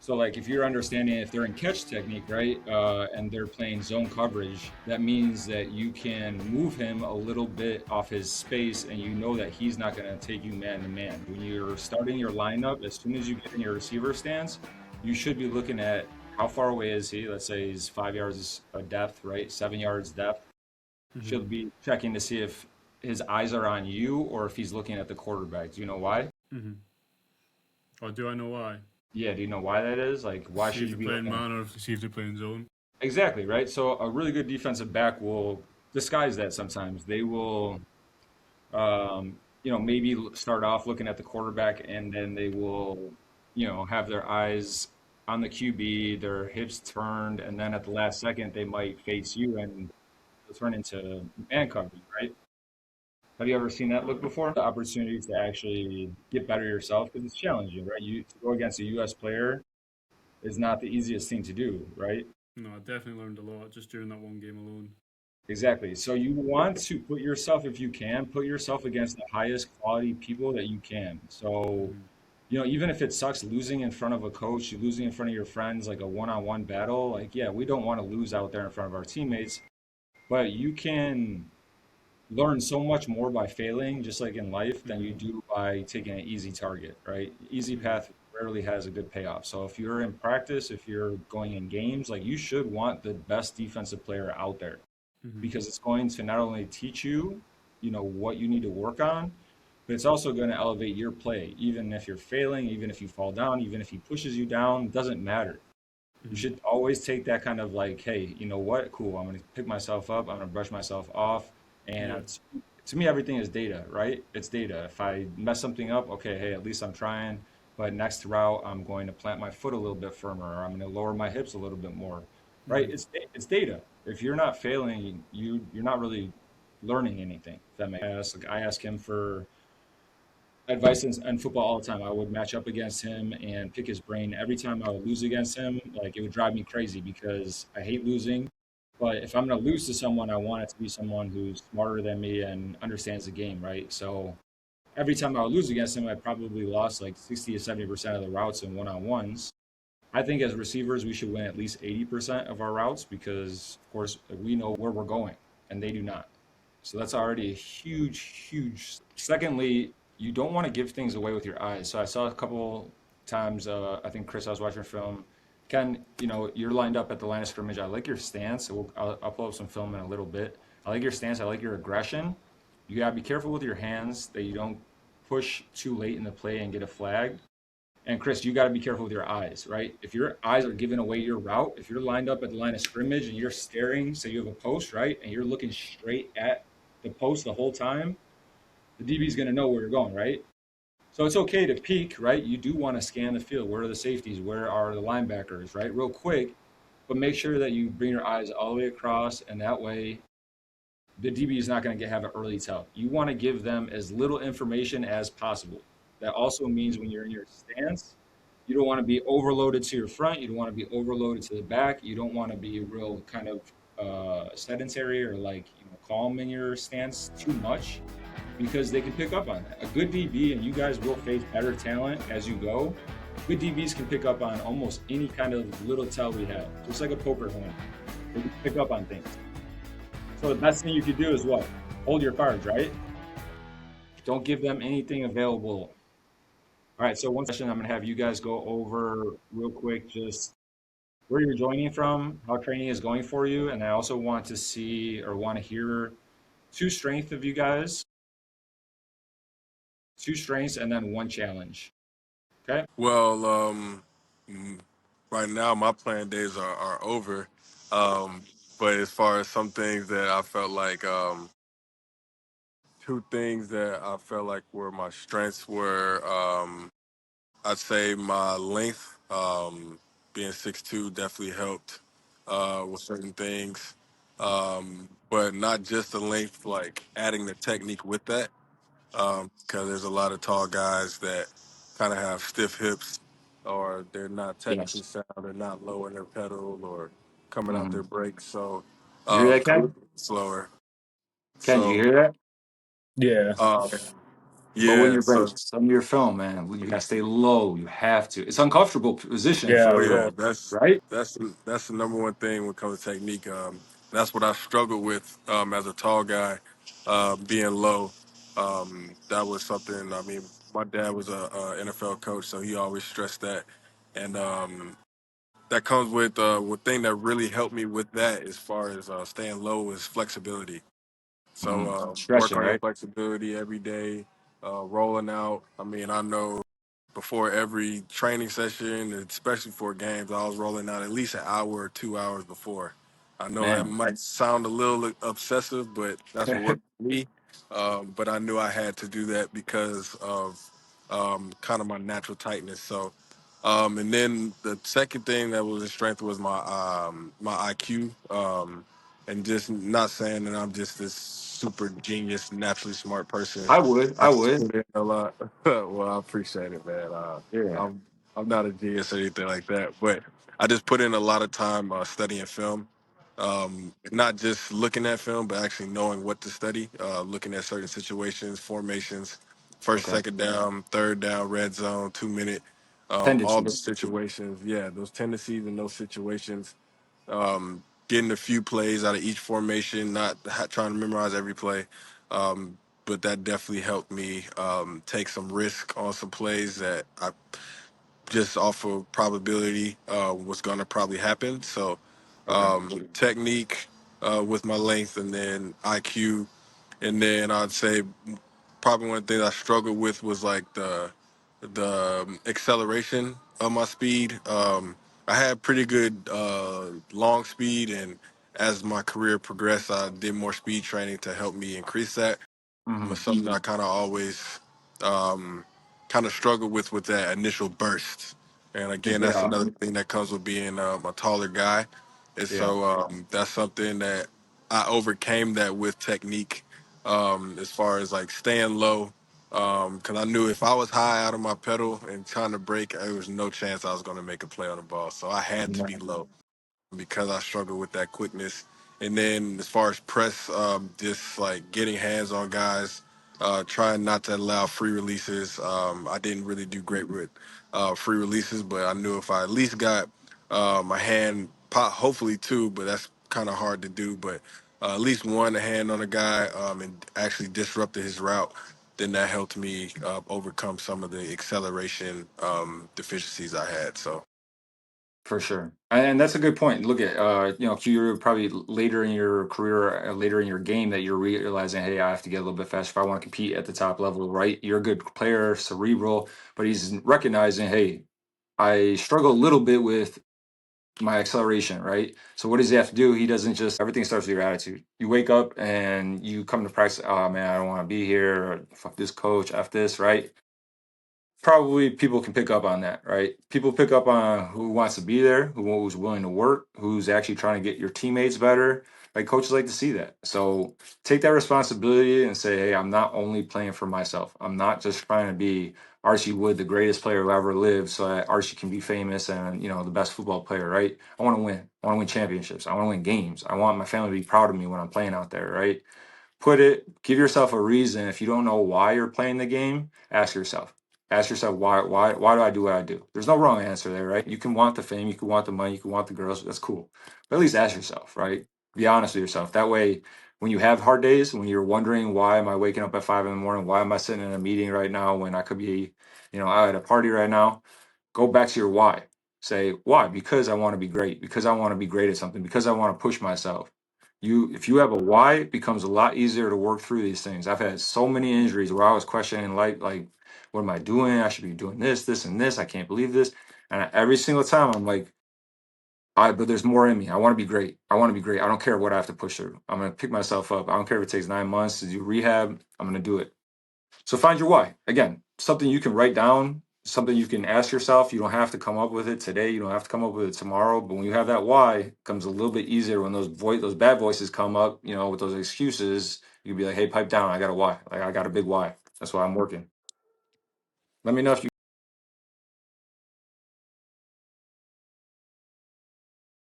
So, like, if you're understanding if they're in catch technique, right, and they're playing zone coverage, that means that you can move him a little bit off his space, and you know that he's not going to take you man to man. When you're starting your lineup, as soon as you get in your receiver stance, you should be looking at how far away is he. Let's say he's 5 yards of depth, right, 7 yards depth. Mm-hmm. Should be checking to see if his eyes are on you or if he's looking at the quarterback. Do you know why? Mm-hmm. Or do I know why? Yeah, do you know why that is? Like, why See should if you they're be playing looking? man or see if they're playing zone. Exactly, right? So a really good defensive back will disguise that sometimes. They will, maybe start off looking at the quarterback and then they will, have their eyes on the QB, their hips turned, and then at the last second, they might face you and turn into man coverage, right? Have you ever seen that look before? The opportunities to actually get better yourself because it's challenging, right? You to go against a U.S. player is not the easiest thing to do, right? No, I definitely learned a lot just during that one game alone. Exactly. So you want to put yourself, if you can, put yourself against the highest quality people that you can. So, Mm-hmm. even if it sucks losing in front of a coach, losing in front of your friends, like a one-on-one battle, like, yeah, we don't want to lose out there in front of our teammates, but you can learn so much more by failing, just like in life, than you Mm-hmm. do by taking an easy target, right? Easy Mm-hmm. path rarely has a good payoff. So if you're in practice, if you're going in games, like you should want the best defensive player out there Mm-hmm. because it's going to not only teach you, what you need to work on, but it's also going to elevate your play. Even if you're failing, even if you fall down, even if he pushes you down, doesn't matter. You Mm-hmm. should always take that kind of like, hey, you know what? Cool. I'm going to pick myself up. I'm going to brush myself off. And Yeah. to me, everything is data, right? It's data. If I mess something up, okay, hey, at least I'm trying. But next route, I'm going to plant my foot a little bit firmer, or I'm going to lower my hips a little bit more, right? Mm-hmm. It's data. If you're not failing, you're not really learning anything. If that makes sense. Like I ask him for advice in football all the time. I would match up against him and pick his brain. Every time I would lose against him, like it would drive me crazy because I hate losing. But if I'm going to lose to someone, I want it to be someone who's smarter than me and understands the game, right? So every time I would lose against him, I probably lost like 60 to 70% of the routes in one-on-ones. I think as receivers, we should win at least 80% of our routes because, of course, we know where we're going and they do not. So that's already a huge, huge. Secondly, you don't want to give things away with your eyes. So I saw a couple times, I think Chris, I was watching film. Ken, you're lined up at the line of scrimmage. I like your stance. So I'll pull up some film in a little bit. I like your stance. I like your aggression. You gotta be careful with your hands that you don't push too late in the play and get a flag. And Chris, you got to be careful with your eyes, right? If your eyes are giving away your route, if you're lined up at the line of scrimmage and you're staring, say you have a post, right, and you're looking straight at the post the whole time, the DB is going to know where you're going, right? So it's okay to peek, right? You do want to scan the field. Where are the safeties? Where are the linebackers, right? Real quick, but make sure that you bring your eyes all the way across, and that way the DB is not going to have an early tell. You want to give them as little information as possible. That also means when you're in your stance, you don't want to be overloaded to your front. You don't want to be overloaded to the back. You don't want to be real kind of sedentary or like calm in your stance too much because they can pick up on that. A good DB, and you guys will face better talent as you go. Good DBs can pick up on almost any kind of little tell we have, just like a poker hand. They can pick up on things. So the best thing you could do is what? Hold your cards, right? Don't give them anything available. All right, so one session I'm going to have you guys go over real quick just where you're joining from, how training is going for you, and I also want to see or want to hear two strengths of you guys, two strengths, and then one challenge. Okay? Well, mm, right now my playing days are over. But as far as some things that I felt like, two things that I felt like were my strengths were, I'd say my length, being 6'2", definitely helped with certain things. But not just the length, like adding the technique with that. Because there's a lot of tall guys that kind of have stiff hips, or they're not technically Yes. sound, they're not lowering their pedal or coming out Mm-hmm. their brakes, so You hear that, Ken? slower. Ken, do you So hear that? Yeah. um, Yeah. Low in Yeah. your So brace. Some of your film, man. You gotta stay low. You have to. It's uncomfortable position Yeah, oh for yeah, bro. right. that's the number one thing when it comes to technique. That's what I struggle with as a tall guy, being low. That was something. I mean, my dad was a NFL coach, so he always stressed that, and that comes with one thing that really helped me with that as far as staying low is flexibility. So work Stretching, on your right? flexibility every day, rolling out. I mean, I know before every training session, especially for games, I was rolling out at least an hour or 2 hours before. I know that Man. might sound a little obsessive, but that's what worked for me. But I knew I had to do that because of kind of my natural tightness. So, and then the second thing that was a strength was my IQ. And just not saying that I'm just this super genius, naturally smart person. I would. I I just would. put in a lot. Well, I appreciate it, man. Yeah. I'm I'm not a genius or anything like that, but I just put in a lot of time studying film, not just looking at film, but actually knowing what to study, looking at certain situations, formations, first, Okay. second down, third down, red zone, 2 minute, all those Tendencies. situations. Yeah, those tendencies and those situations, getting a few plays out of each formation, not trying to memorize every play. But that definitely helped me take some risk on some plays that I just off of probability was going to probably happen. So Okay. technique with my length, and then IQ, and then I'd say probably one of the things I struggled with was like the acceleration of my speed. I had pretty good long speed, and as my career progressed, I did more speed training to help me increase that. Hmm. But something I kind of always kind of struggle with that initial burst. And again, that's Yeah. another thing that comes with being a taller guy. And Yeah. so that's something that I overcame that with technique, as far as like staying low. Because I knew if I was high out of my pedal and trying to break, there was no chance I was going to make a play on the ball. So I had to be low because I struggle with that quickness. And then as far as press, just like getting hands on guys, trying not to allow free releases. I didn't really do great with free releases, but I knew if I at least got my hand, hopefully two, but that's kind of hard to do. But at least one hand on a guy and actually disrupted his route, then that helped me overcome some of the acceleration deficiencies I had. So. For sure. And that's a good point. Look at, you're probably later in your career, later in your game that you're realizing, hey, I have to get a little bit faster if I want to compete at the top level, right? You're a good player, cerebral, but he's recognizing, hey, I struggle a little bit with my acceleration, right? So what does he have to do? He doesn't just, everything starts with your attitude. You wake up and you come to practice, oh man, I don't want to be here, or fuck this coach, F this, right? Probably people can pick up on that, right? People pick up on who wants to be there, who's willing to work, who's actually trying to get your teammates better. Like coaches like to see that. So take that responsibility and say, hey, I'm not only playing for myself. I'm not just trying to be Archie Wood, the greatest player who ever lived, so that Archie can be famous and the best football player, right? I want to win. I want to win championships. I want to win games. I want my family to be proud of me when I'm playing out there, right? Give yourself a reason. If you don't know why you're playing the game, ask yourself why do I do what I do? There's no wrong answer there, right? You can want the fame, you can want the money, you can want the girls. That's cool, but at least ask yourself, right? Be honest with yourself. That way, when you have hard days, when you're wondering why am I waking up at 5 in the morning, why am I sitting in a meeting right now when I could be, out at a party right now, go back to your why. Say why? Because I want to be great, because I want to be great at something, because I want to push myself. If you have a why, it becomes a lot easier to work through these things. I've had so many injuries where I was questioning like what am I doing? I should be doing this and this. I can't believe this. And every single time I'm like, but there's more in me. I want to be great. I want to be great. I don't care what I have to push through. I'm gonna pick myself up. I don't care if it takes 9 months to do rehab. I'm gonna do it. So find your why. Again, something you can write down, something you can ask yourself. You don't have to come up with it today. You don't have to come up with it tomorrow. But when you have that why, it comes a little bit easier when those bad voices come up, with those excuses. You can be like, hey, pipe down. I got a why. Like I got a big why. That's why I'm working. Let me know if you